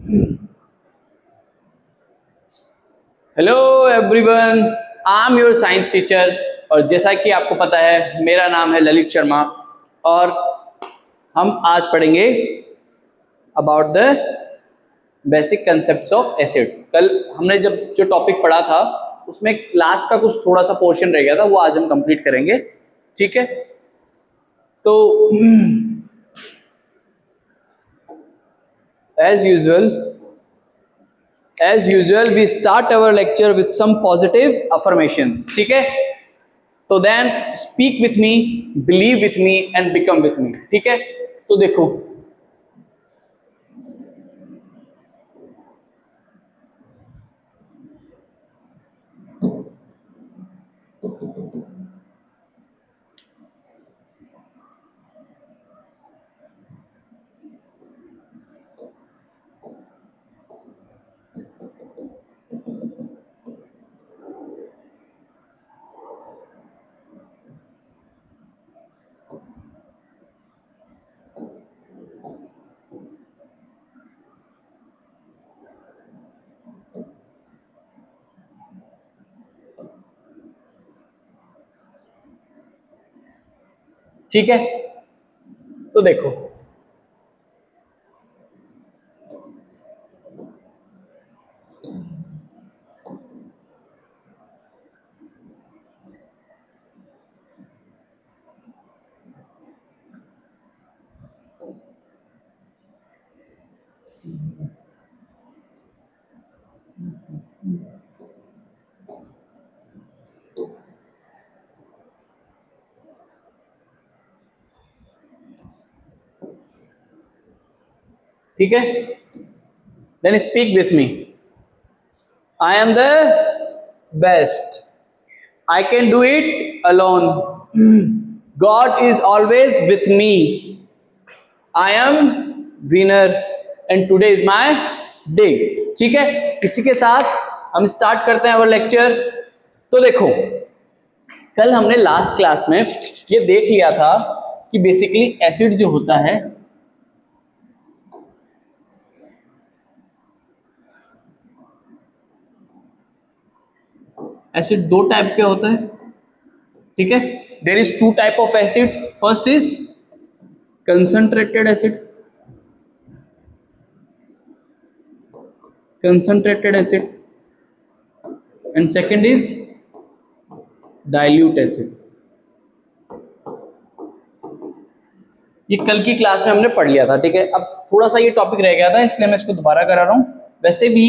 Hello everyone, I am your science teacher. और जैसा कि आपको पता है, मेरा नाम है ललित शर्मा और हम आज पढ़ेंगे about the basic concepts of acids. कल हमने जो टॉपिक पढ़ा था उसमें लास्ट का कुछ थोड़ा सा पोर्शन रह गया था, वो आज हम कंप्लीट करेंगे। ठीक है, तो as usual we start our lecture with some positive affirmations. ठीक है, तो then speak with me, believe with me and become with me. ठीक है, तो देखो ठीक है, तो देखो ठीक है, then speak with me. I am the best. I can do it alone. God is always with me. I am winner and today is my day. ठीक है, इसी के साथ हम स्टार्ट करते हैं अवर लेक्चर। तो देखो, कल हमने लास्ट क्लास में ये देख लिया था कि बेसिकली एसिड जो होता है एसिड दो टाइप के होता है। ठीक है, there is two type of acids. First is concentrated acid, and second is dilute acid. ये कल की क्लास में हमने पढ़ लिया था। ठीक है, अब थोड़ा सा ये टॉपिक रह गया था इसलिए मैं इसको दोबारा करा रहा हूँ। वैसे भी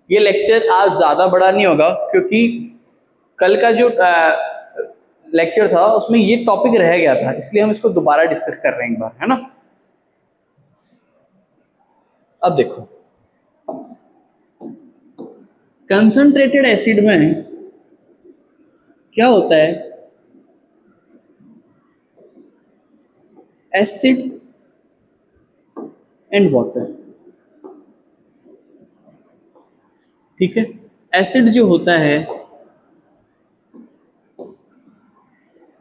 ये लेक्चर आज ज़्यादा बड़ा नहीं होगा क्योंकि कल का जो लेक्चर था उसमें ये टॉपिक रह गया था, इसलिए हम इसको दोबारा डिस्कस कर रहे हैं एक बार, है ना। अब देखो, कंसंट्रेटेड एसिड में क्या होता है, एसिड एंड वाटर। ठीक है, एसिड जो होता है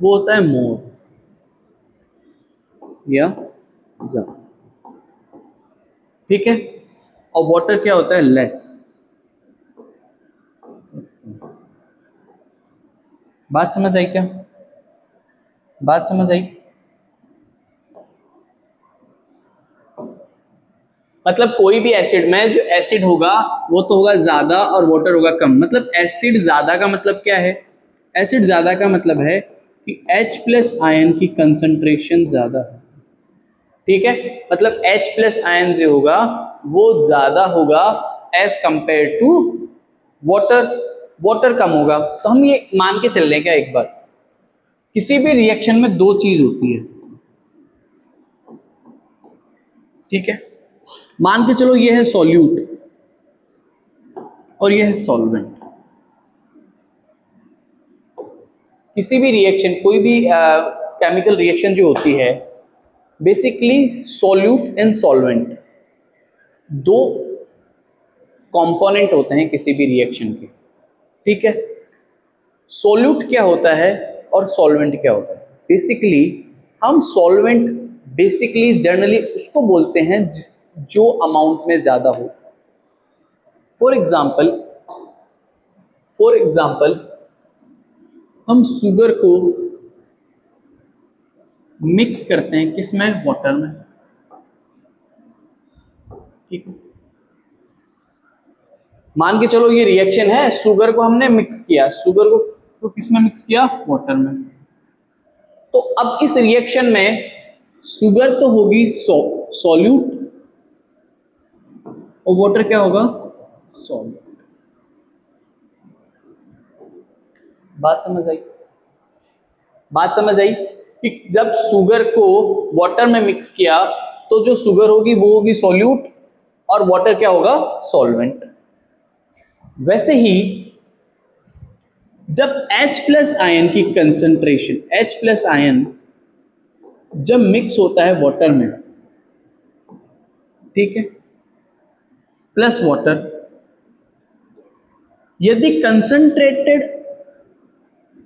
वो होता है मोर या ज़ा। ठीक है, और वाटर क्या होता है, लेस। बात समझ आई क्या? बात समझ आई? मतलब कोई भी एसिड में जो एसिड होगा वो तो होगा ज्यादा और वाटर होगा कम। मतलब एसिड ज्यादा का मतलब क्या है? एसिड ज्यादा का मतलब है कि H प्लस आयन की कंसंट्रेशन ज्यादा है। ठीक है, मतलब H प्लस आयन जो होगा वो ज्यादा होगा as compare to water. Water कम होगा। तो हम ये मान के चल रहे क्या, एक बार किसी भी रिएक्शन में दो चीज होती है। ठीक है, मान के चलो ये है सॉल्यूट और ये है सॉल्वेंट। किसी भी रिएक्शन, कोई भी केमिकल रिएक्शन जो होती है, बेसिकली सॉल्यूट एंड सॉल्वेंट दो कंपोनेंट होते हैं किसी भी रिएक्शन के। ठीक है, सॉल्यूट क्या होता है और सॉल्वेंट क्या होता है? बेसिकली हम सॉल्वेंट बेसिकली जनरली उसको बोलते हैं जो अमाउंट में ज़्यादा हो। फॉर एग्जाम्पल हम शुगर को मिक्स करते हैं किसमें, वाटर में, ठीक है। मान के चलो ये रिएक्शन है, शुगर को हमने मिक्स किया, शुगर को तो किसमें मिक्स किया, वाटर में। तो अब इस रिएक्शन में शुगर तो होगी सॉल्यूट और वाटर क्या होगा, सॉल्यूट। बात समझ आई कि जब शुगर को वाटर में मिक्स किया तो जो शुगर होगी वो होगी सॉल्यूट और वाटर क्या होगा, सॉल्वेंट। वैसे ही जब H प्लस आयन की कंसंट्रेशन, H प्लस आयन जब मिक्स होता है वाटर में, ठीक है, प्लस वाटर, यदि कंसंट्रेटेड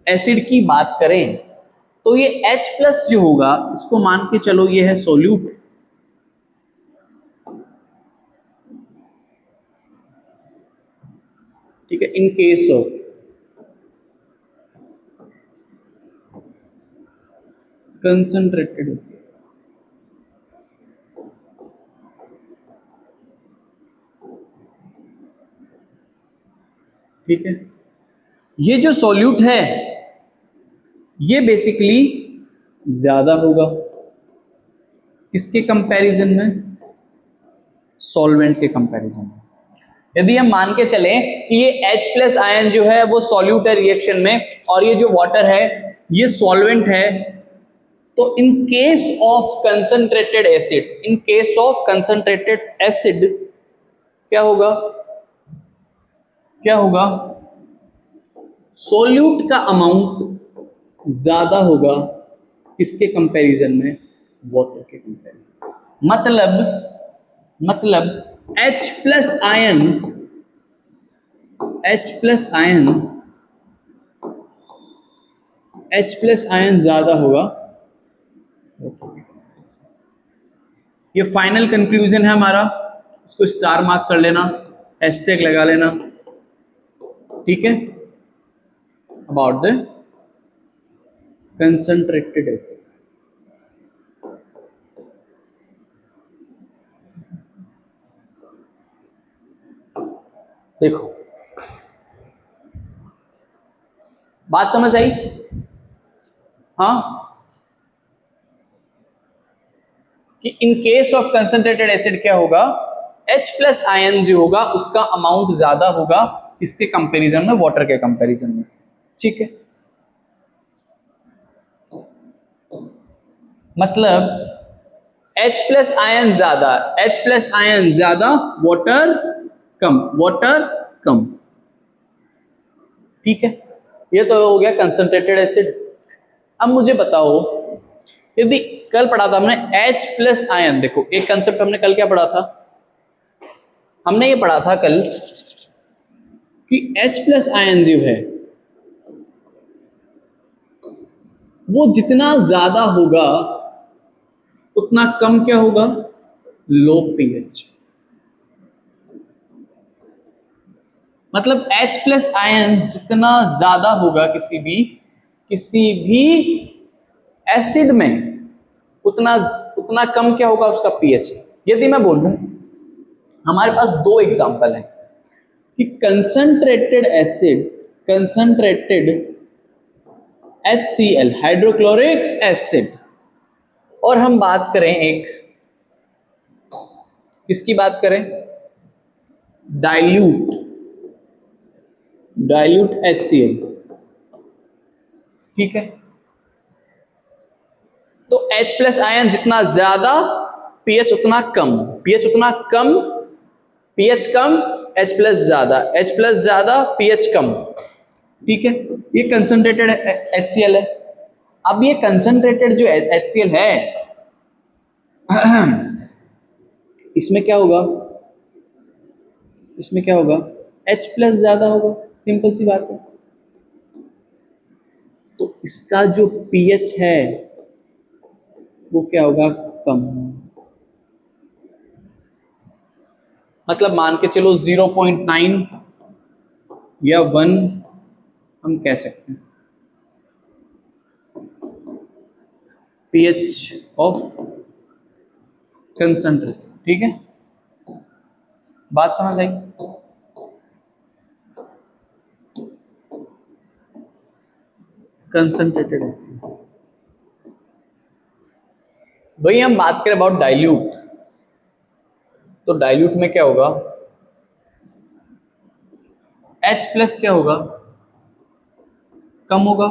एसिड की बात करें तो ये H प्लस जो होगा इसको मान के चलो ये है सॉल्यूट, ठीक है, in case of concentrated acid. ठीक है, ये जो सॉल्यूट है ये बेसिकली ज्यादा होगा किसके कंपैरिजन में, सॉल्वेंट के कंपैरिजन में। यदि हम मान के चलें कि ये H प्लस आयन जो है वो सॉल्यूट है रिएक्शन में और ये जो वाटर है ये सॉल्वेंट है, तो in case of concentrated acid क्या होगा, सॉल्यूट का अमाउंट ज्यादा होगा किसके कंपैरिजन में, वाटर के कंपैरिजन। मतलब H प्लस आयन ज्यादा होगा। ये फाइनल कंक्लूजन है हमारा, इसको स्टार मार्क कर लेना, हैशटैग लगा लेना, ठीक है, अबाउट द कंसंट्रेटेड एसिड। देखो बात समझ आई, हाँ, कि in case of concentrated acid क्या होगा, H प्लस आयन जो होगा उसका अमाउंट ज्यादा होगा इसके कंपैरिजन में, वाटर के कंपैरिजन में, ठीक है। मतलब H प्लस आयन ज्यादा, वाटर कम, ठीक है। ये तो हो गया कंसंट्रेटेड एसिड। अब मुझे बताओ, यदि कल पढ़ा था हमने H प्लस आयन, देखो एक कंसेप्ट हमने कल क्या पढ़ा था, हमने ये पढ़ा था कल कि H प्लस आयन जो है वो जितना ज्यादा होगा उतना कम क्या होगा, लो पीएच। मतलब H प्लस आयन जितना ज्यादा होगा किसी भी एसिड में उतना कम क्या होगा उसका पीएच। यदि मैं बोलूं, हमारे पास दो एग्जांपल हैं कि कंसंट्रेटेड HCl हाइड्रोक्लोरिक एसिड, और हम बात करें एक, किसकी बात करें, डाइल्यूट HCl, ठीक है। तो H प्लस आयन जितना ज्यादा पीएच उतना कम, पीएच कम, H प्लस ज्यादा पीएच कम, ठीक है। ये कंसंट्रेटेड HCl है। अब ये कंसंट्रेटेड जो HCl है इसमें क्या होगा, H प्लस ज्यादा होगा, सिंपल सी बात है। तो इसका जो पीएच है वो क्या होगा, कम। मतलब मान के चलो 0.9 या 1 हम कह सकते हैं pH ऑफ कंसंट्रेट। ठीक है, बात समझ आई? Concentrated acid. भाई हम बात करें अबाउट डाइल्यूट, तो डाइल्यूट में क्या होगा, H प्लस क्या होगा, कम होगा,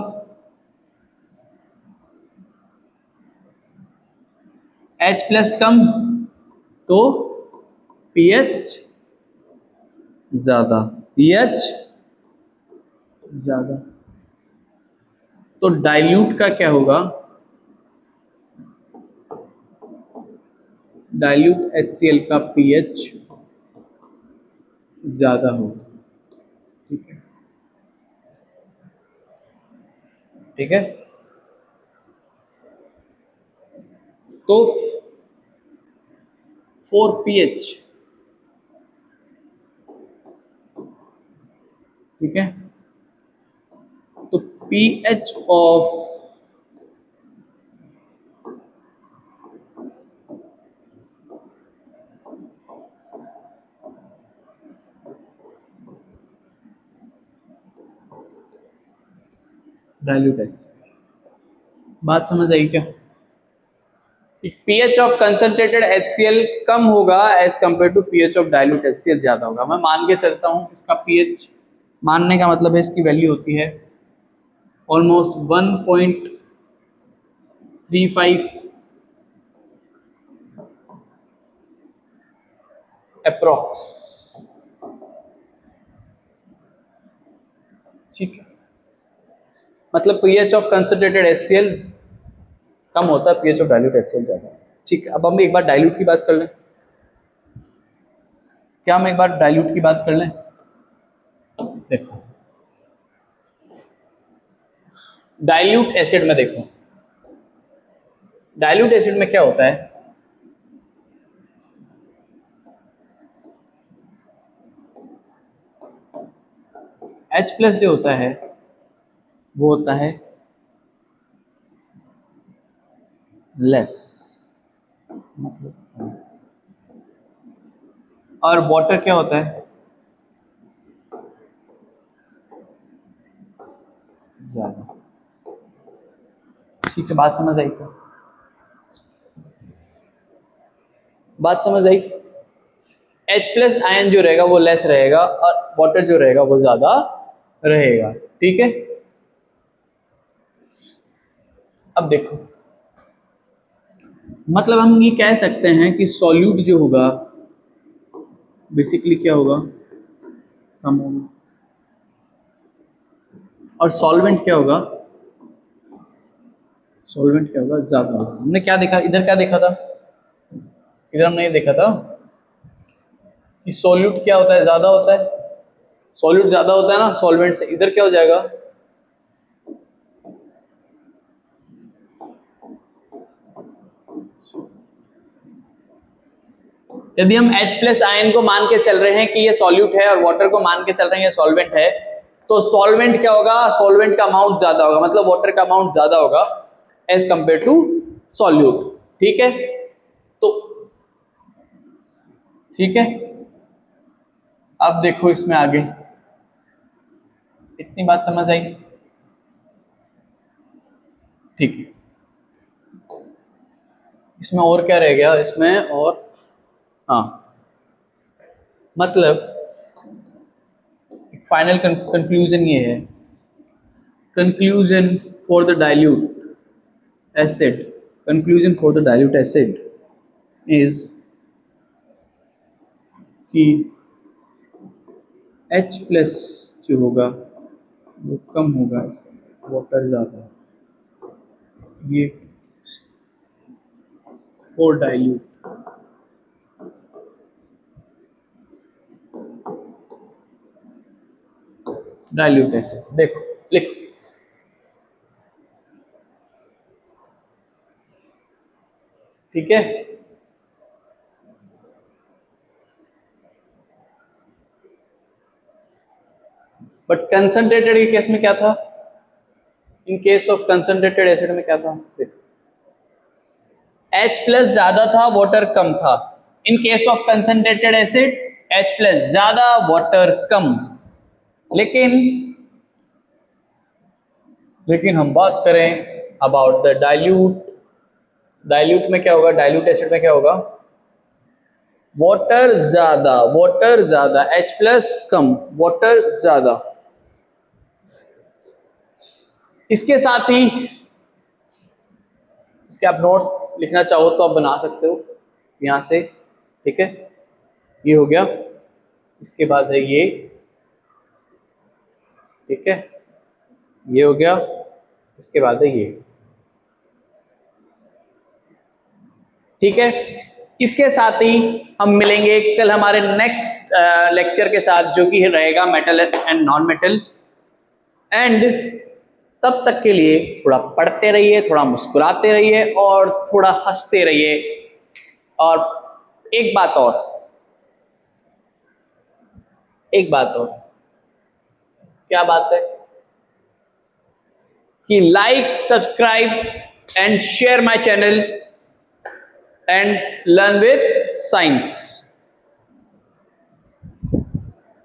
H प्लस कम तो pH ज्यादा, pH ज्यादा, तो डाइल्यूट का क्या होगा, डाइल्यूट HCl का pH ज्यादा होगा। ठीक है, ठीक है, तो 4pH, ठीक है, तो pH ऑफ डाइल्यूट एसिड। बात समझ आई क्या? pH ऑफ कंसंट्रेटेड HCl कम होगा as compare to pH of dilute HCl ज्यादा होगा। मैं मान के चलता हूं इसका pH, मानने का मतलब है इसकी वैल्यू होती है ऑलमोस्ट 1.35 अप्रॉक्स। ठीक है, मतलब pH ऑफ कंसंट्रेटेड HCl कम होता है, pH ऑफ डाइल्यूट HCl ज्यादा। ठीक है, अब हम एक बार डाइल्यूट की बात कर लें। क्या हम एक बार डाइल्यूट की बात कर लें? देखो डाइल्यूट एसिड में, देखो डाइल्यूट एसिड में क्या होता है, H प्लस जो होता है वो होता है लेस, और वाटर क्या होता है, ज्यादा। ठीक है, बात समझ आई क्या? बात समझ आई? H प्लस आयन जो रहेगा वो लेस रहेगा और वाटर जो रहेगा वो ज्यादा रहेगा। ठीक है, अब देखो मतलब हम ये कह सकते हैं कि सॉल्यूट जो होगा बेसिकली क्या होगा, कम होगा, और सॉल्वेंट क्या होगा, सॉल्वेंट क्या होगा, ज्यादा होगा। हमने क्या देखा इधर, क्या देखा था इधर, हमने ये देखा था कि सॉल्यूट क्या होता है, ज्यादा होता है, सॉल्यूट ज्यादा होता है ना सॉल्वेंट से। इधर क्या हो जाएगा, यदि हम H प्लस आयन को मान के चल रहे हैं कि ये सॉल्यूट है और वाटर को मान के चल रहे हैं ये सॉल्वेंट है, तो सॉल्वेंट क्या होगा, सॉल्वेंट का अमाउंट ज्यादा होगा, मतलब वाटर का अमाउंट ज्यादा होगा एज कंपेयर टू सॉल्यूट। ठीक है, तो ठीक है, अब देखो इसमें आगे, इतनी बात समझ आई? ठीक है, इसमें और क्या रह गया इसमें, और हाँ मतलब फाइनल कंक्लूजन ये है, conclusion for the dilute acid, conclusion for the dilute acid is कि H प्लस जो होगा वो कम होगा, इसका वाटर ज़्यादा, ये फॉर डाइल्यूट। डाइल्यूट एसिड देखो लिख, ठीक है, बट कंसंट्रेटेड के केस में क्या था? In case of concentrated acid में क्या था? H प्लस ज्यादा था, वाटर कम था. In case of concentrated acid H plus ज्यादा, वाटर कम. लेकिन हम बात करें अबाउट द डाइल्यूट. डाइल्यूट में क्या होगा? डाइल्यूट एसिड में क्या होगा? वाटर ज्यादा, H प्लस कम, वाटर ज्यादा. इसके साथ ही इसके आप नोट्स लिखना चाहो तो आप बना सकते हो यहाँ से, ठीक है. ये हो गया. इसके बाद है ये, ठीक है, ये हो गया. इसके बाद है ये, ठीक है. इसके साथ ही हम मिलेंगे कल हमारे नेक्स्ट लेक्चर के साथ, जो कि रहेगा metal and non metal. And तब तक के लिए थोड़ा पढ़ते रहिए, थोड़ा मुस्कुराते रहिए और थोड़ा हंसते रहिए. और एक बात और, क्या बात है? कि like, subscribe and share my channel and learn with science.